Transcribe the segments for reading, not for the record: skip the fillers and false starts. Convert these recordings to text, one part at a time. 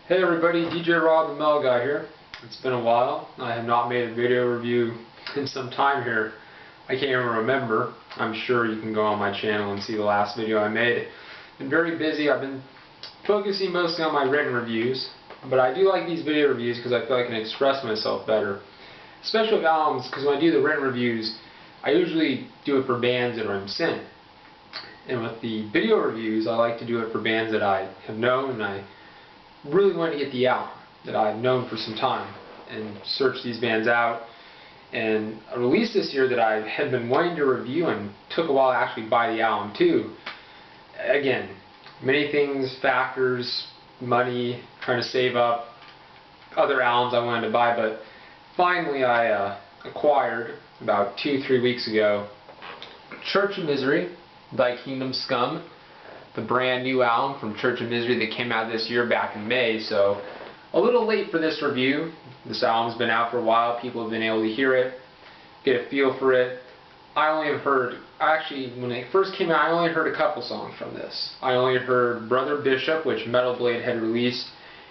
Hey everybody, DJ Rob the Mel Guy here. It's been a while. I have not made a video review in some time here. I can't even remember. I'm sure you can go on my channel and see the last video I made. Been very busy. I've been focusing mostly on my written reviews, but I do like these video reviews because I feel I can express myself better. Especially with albums, because when I do the written reviews, I usually do it for bands that are in sync. And with the video reviews, I like to do it for bands that I have known and I really want to get the album that I've known for some time and search these bands out. And a release this year that I had been wanting to review and took a while to actually buy the album too. Again, many things, factors, money, trying to save up, other albums I wanted to buy, but finally I acquired about 2-3 weeks ago Church of Misery by Kingdom Scum, the brand new album from Church of Misery that came out this year back in May, so a little late for this review. This album's been out for a while, people have been able to hear it, get a feel for it. I only have heard, actually when it first came out I only heard a couple songs from this. I only heard Brother Bishop, which Metal Blade had released,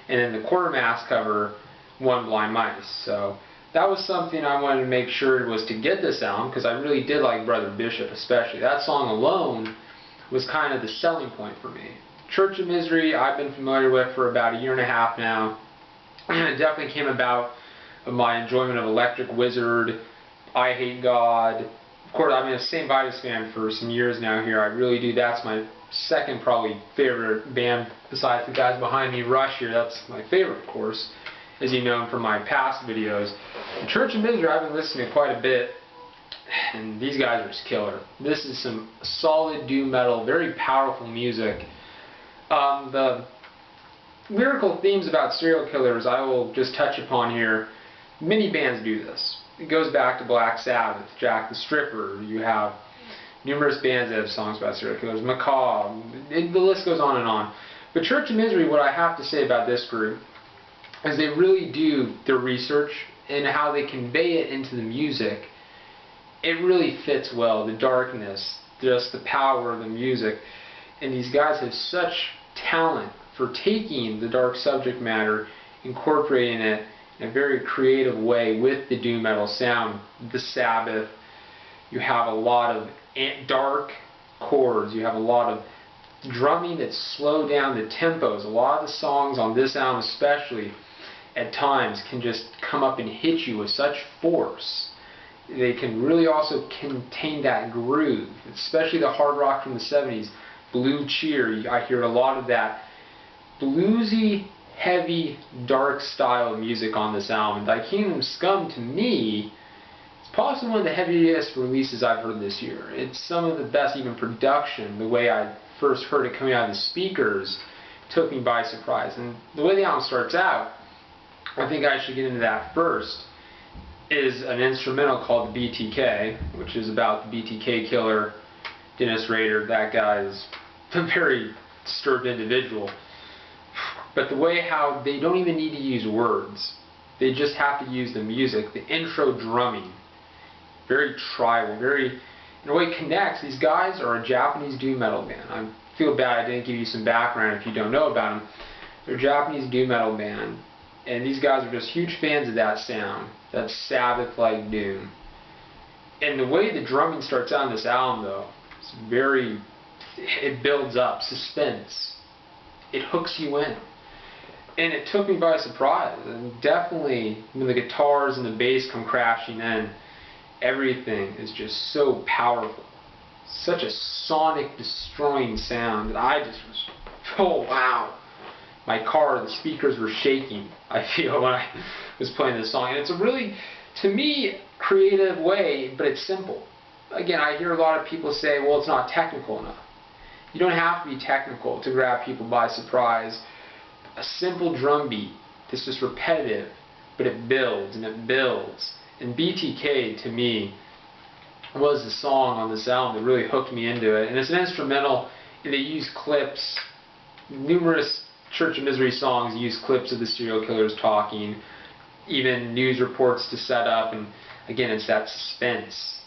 and then the Quartermass cover, One Blind Mice. So that was something I wanted to make sure was to get this album, because I really did like Brother Bishop especially. That song alone was kind of the selling point for me. Church of Misery I've been familiar with for about 1.5 years now. It definitely came about of my enjoyment of Electric Wizard, I Hate God. Of course, I've been a St. Vitus fan for some years now here. I really do. That's my second probably favorite band besides the guys behind me, Rush here. That's my favorite, of course, as you know from my past videos. And Church of Misery I've been listening to quite a bit, and these guys are just killer. This is some solid doom metal, very powerful music. The lyrical themes about serial killers I will just touch upon here. Many bands do this. It goes back to Black Sabbath, Jack the Stripper. You have numerous bands that have songs about serial killers, Macabre, the list goes on and on. But Church of Misery, what I have to say about this group is they really do their research and how they convey it into the music. It really fits well, the darkness, just the power of the music. And these guys have such talent for taking the dark subject matter, incorporating it in a very creative way with the doom metal sound. The Sabbath, you have a lot of dark chords, you have a lot of drumming that slow down the tempos. A lot of the songs on this album especially at times can just come up and hit you with such force. They can really also contain that groove, especially the hard rock from the 70s, Blue Cheer. I hear a lot of that bluesy, heavy, dark style of music on this album. By Kingdom Scum, to me, it's possibly one of the heaviest releases I've heard this year. It's some of the best, even production. The way I first heard it coming out of the speakers took me by surprise. And the way the album starts out, I think I should get into that first, is an instrumental called the BTK, which is about the BTK killer, Dennis Rader. That guy is a very disturbed individual. But the way how they don't even need to use words, they just have to use the music, the intro drumming, very tribal, very, in a way, connects. These guys are a Japanese doom metal band. I feel bad I didn't give you some background if you don't know about them. They're a Japanese doom metal band, and these guys are just huge fans of that sound, that Sabbath-like doom. And the way the drumming starts out on this album, though, it's very, it builds up suspense. It hooks you in. And it took me by surprise. And definitely, when the guitars and the bass come crashing in, everything is just so powerful. Such a sonic, destroying sound that I just was, oh wow. My car, the speakers were shaking, I feel, when I was playing this song. And it's a really, to me, creative way, but it's simple. Again, I hear a lot of people say, well, it's not technical enough. You don't have to be technical to grab people by surprise. A simple drum beat that's just repetitive, but it builds and it builds. And BTK, to me, was the song on this album that really hooked me into it. And it's an instrumental, and they use clips. Numerous Church of Misery songs use clips of the serial killers talking, even news reports to set up, and again, it's that suspense.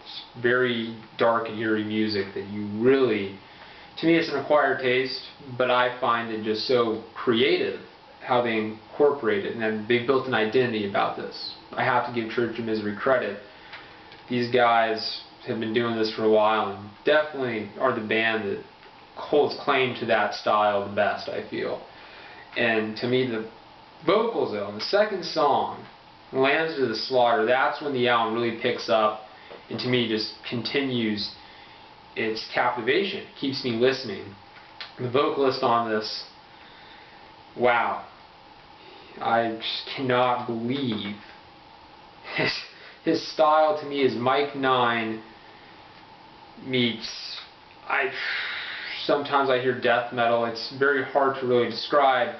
It's very dark and eerie music that you really To me, it's an acquired taste, but I find it just so creative how they incorporate it, and then they've built an identity about this. I have to give Church of Misery credit. These guys have been doing this for a while and definitely are the band that holds claim to that style the best, I feel. And to me, the vocals though, in the second song, Lambs to the Slaughter, that's when the album really picks up and to me just continues its captivation. It keeps me listening. The vocalist on this, wow, I just cannot believe his style to me is Mike 9 meets, sometimes I hear death metal. It's very hard to really describe,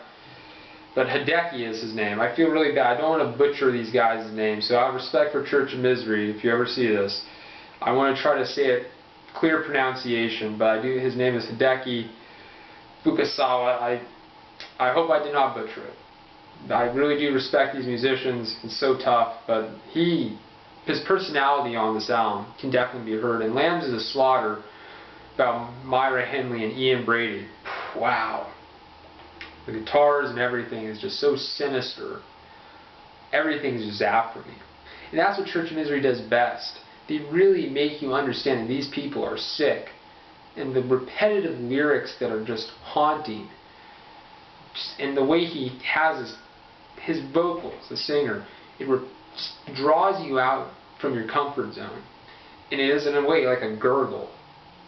but Hideki is his name. I feel really bad. I don't want to butcher these guys' names, so I have respect for Church of Misery. If you ever see this, I want to try to say it clear pronunciation, but I do. His name is Hideki Fukasawa. I hope I did not butcher it. I really do respect these musicians. It's so tough, but his personality on this album can definitely be heard. And Lambs to the Slaughter, about Myra Henley and Ian Brady. Wow. The guitars and everything is just so sinister. Everything's just after me. And that's what Church of Misery does best. They really make you understand that these people are sick. And the repetitive lyrics that are just haunting. And the way he has his vocals, the singer, it just draws you out from your comfort zone. And it is in a way like a gurgle.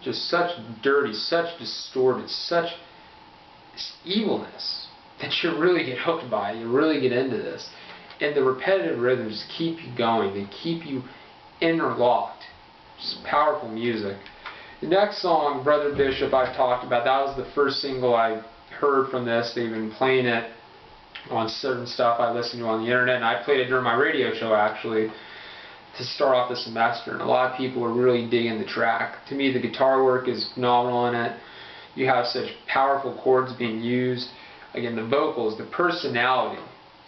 Just such dirty, such distorted, such evilness that you really get hooked by. You really get into this. And the repetitive rhythms keep you going. They keep you interlocked. Just powerful music. The next song, Brother Bishop, I've talked about. That was the first single I heard from this. They've been playing it on certain stuff I listened to on the internet, and I played it during my radio show actually to start off the semester, and a lot of people were really digging the track. To me, the guitar work is phenomenal in it. You have such powerful chords being used. Again, the vocals, the personality.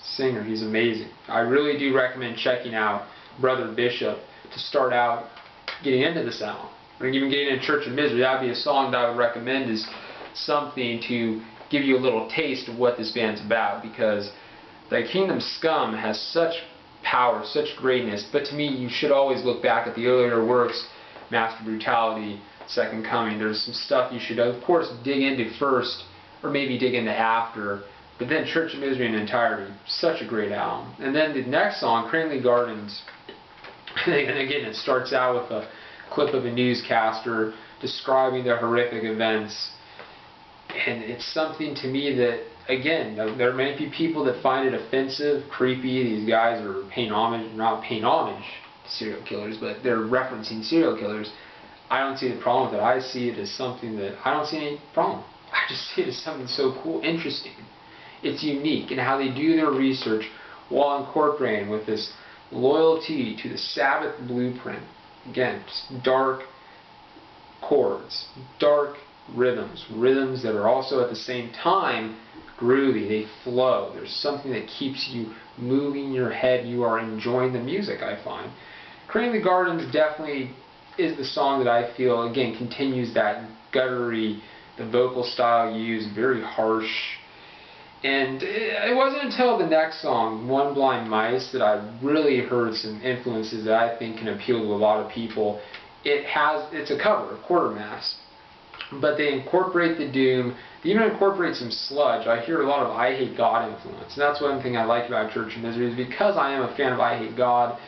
Singer, he's amazing. I really do recommend checking out Brother Bishop to start out getting into the sound. Or even getting into Church of Misery, that would be a song that I would recommend as something to give you a little taste of what this band's about, because the Kingdom Scum has such power, such greatness, but to me you should always look back at the earlier works, Master Brutality, Second Coming. There's some stuff you should of course dig into first, or maybe dig into after, but then Church of Misery in entirety, such a great album. And then the next song, Cranley Gardens, and again it starts out with a clip of a newscaster describing the horrific events. And it's something to me that, again, there are many people that find it offensive, creepy. These guys are paying homage, not paying homage to serial killers, but they're referencing serial killers. I don't see the problem with it. I see it as something that, I don't see any problem. I just see it as something so cool, interesting. It's unique in how they do their research while incorporating with this loyalty to the Sabbath blueprint. Again, just dark chords, dark rhythms that are also at the same time groovy. They flow. There's something that keeps you moving your head. You are enjoying the music, I find. Cranley Gardens definitely is the song that I feel, again, continues that guttery, the vocal style used, very harsh. And it wasn't until the next song, One Blind Mice, that I really heard some influences that I think can appeal to a lot of people. It's a cover of Quartermass, but they incorporate the doom. They even incorporate some sludge. I hear a lot of I Hate God influence, and that's one thing I like about Church of Misery, is because I am a fan of I Hate God,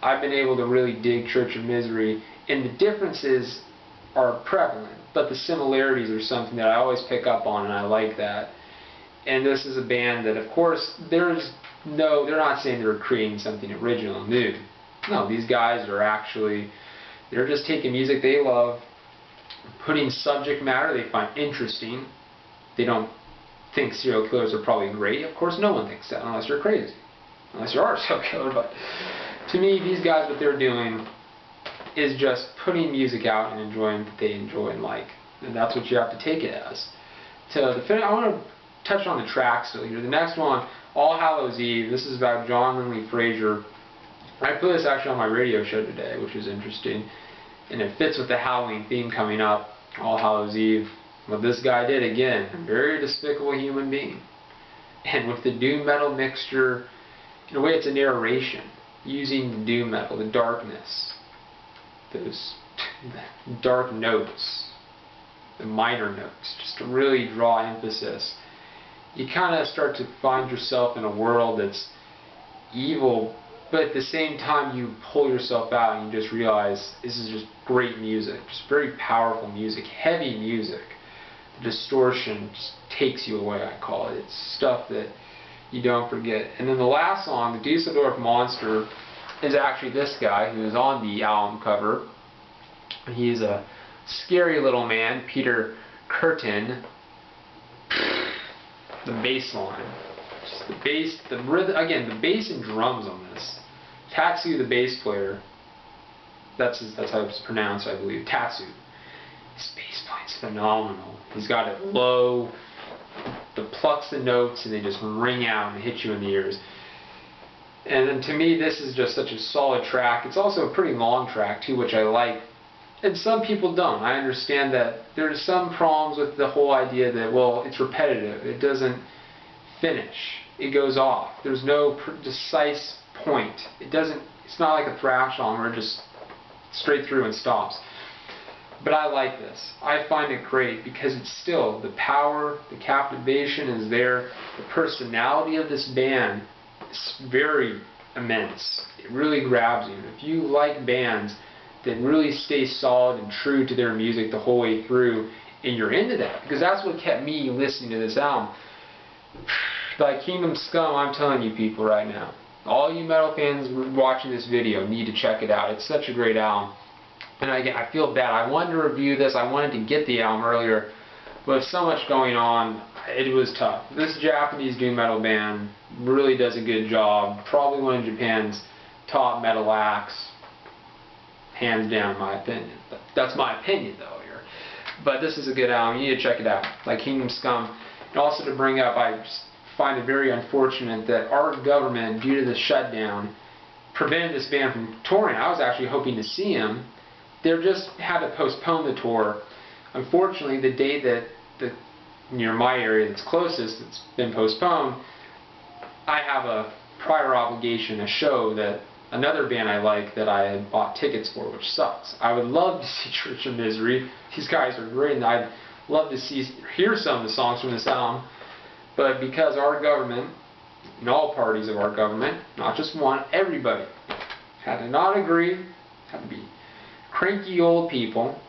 I've been able to really dig Church of Misery, and the differences are prevalent, but the similarities are something that I always pick up on, and I like that. And this is a band that, of course, they're not saying they're creating something original, new. No, these guys are actually, they're just taking music they love, putting subject matter they find interesting. They don't think serial killers are probably great. Of course, no one thinks that unless you're crazy, unless you are a serial killer. But to me, these guys, what they're doing is just putting music out and enjoying what they enjoy and like, and that's what you have to take it as. I want to touch on the tracks still here. The next one, All Hallows Eve. This is about John Linley Frazier. I put this actually on my radio show today, which was interesting, and it fits with the Halloween theme coming up, All Hallows Eve. What this guy did, again, a very despicable human being. And with the doom metal mixture, in a way it's a narration, using the doom metal, the darkness, those dark notes, the minor notes, just to really draw emphasis. You kind of start to find yourself in a world that's evil, but at the same time you pull yourself out and you just realize this is just great music, just very powerful music, heavy music. The distortion just takes you away, I call it. It's stuff that you don't forget. And then the last song, the Dusseldorf Monster, is actually this guy who is on the album cover. He's a scary little man, Peter Curtin. The bass line, just the bass, the rhythm, again, the bass and drums on this. Tatsu, the bass player, that's how it's pronounced, I believe. Tatsu. His bass playing's phenomenal. He's got it low, the plucks the notes, and they just ring out and hit you in the ears. And then to me, this is just such a solid track. It's also a pretty long track too, which I like. And some people don't. I understand that there's some problems with the whole idea that, well, it's repetitive. It doesn't finish. It goes off. There's no precise point. It's not like a thrash song where it just straight through and stops. But I like this. I find it great because it's still, the power, the captivation is there. The personality of this band is very immense. It really grabs you. If you like bands that really stay solid and true to their music the whole way through, and you're into that, because that's what kept me listening to this album. Like Kingdom Scum, I'm telling you people right now, all you metal fans watching this video need to check it out. It's such a great album. And I feel bad. I wanted to review this. I wanted to get the album earlier, but with so much going on, it was tough. This Japanese doom metal band really does a good job. Probably one of Japan's top metal acts. Hands down, in my opinion. But that's my opinion, though, here. But this is a good album. You need to check it out. Like Kingdom Scum. And also to bring up, I just find it very unfortunate that our government, due to the shutdown, prevented this band from touring. I was actually hoping to see them. They just had to postpone the tour. Unfortunately, the day that near my area that's closest, it's been postponed, I have a prior obligation, a show that another band I like that I had bought tickets for, which sucks. I would love to see Church of Misery. These guys are great, and I'd love to hear some of the songs from this album. But because our government, and all parties of our government, not just one, everybody, had to not agree, had to be cranky old people,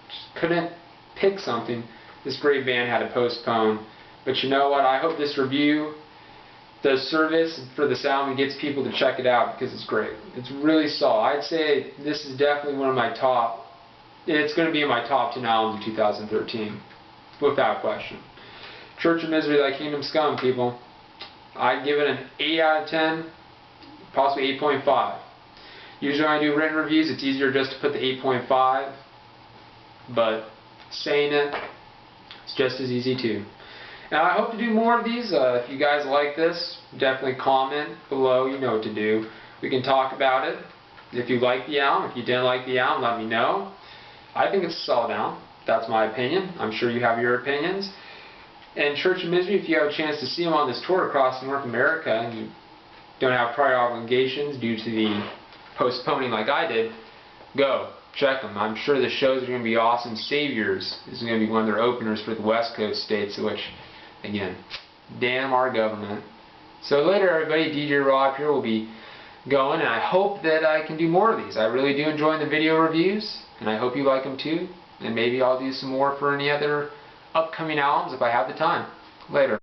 just couldn't pick something, this great band had to postpone. But you know what? I hope this review does service for this album and gets people to check it out because it's great. It's really solid. I'd say this is definitely one of my top, it's going to be in my top 10 albums of 2013, without question. Church of Misery, like Kingdom Scum, people. I'd give it an 8 out of 10, possibly 8.5. Usually when I do written reviews, it's easier just to put the 8.5, but saying it, it's just as easy too. And I hope to do more of these. If you guys like this, definitely comment below. You know what to do. We can talk about it. If you like the album, if you didn't like the album, let me know. I think it's a solid album. That's my opinion. I'm sure you have your opinions. And Church of Misery, if you have a chance to see them on this tour across North America and you don't have prior obligations due to the postponing like I did, go. Check them. I'm sure the shows are going to be awesome. Saviors is going to be one of their openers for the West Coast states, which, again, damn our government. So later, everybody, DJ Rob here will be going, and I hope that I can do more of these. I really do enjoy the video reviews, and I hope you like them too. And maybe I'll do some more for any other upcoming albums if I have the time. Later.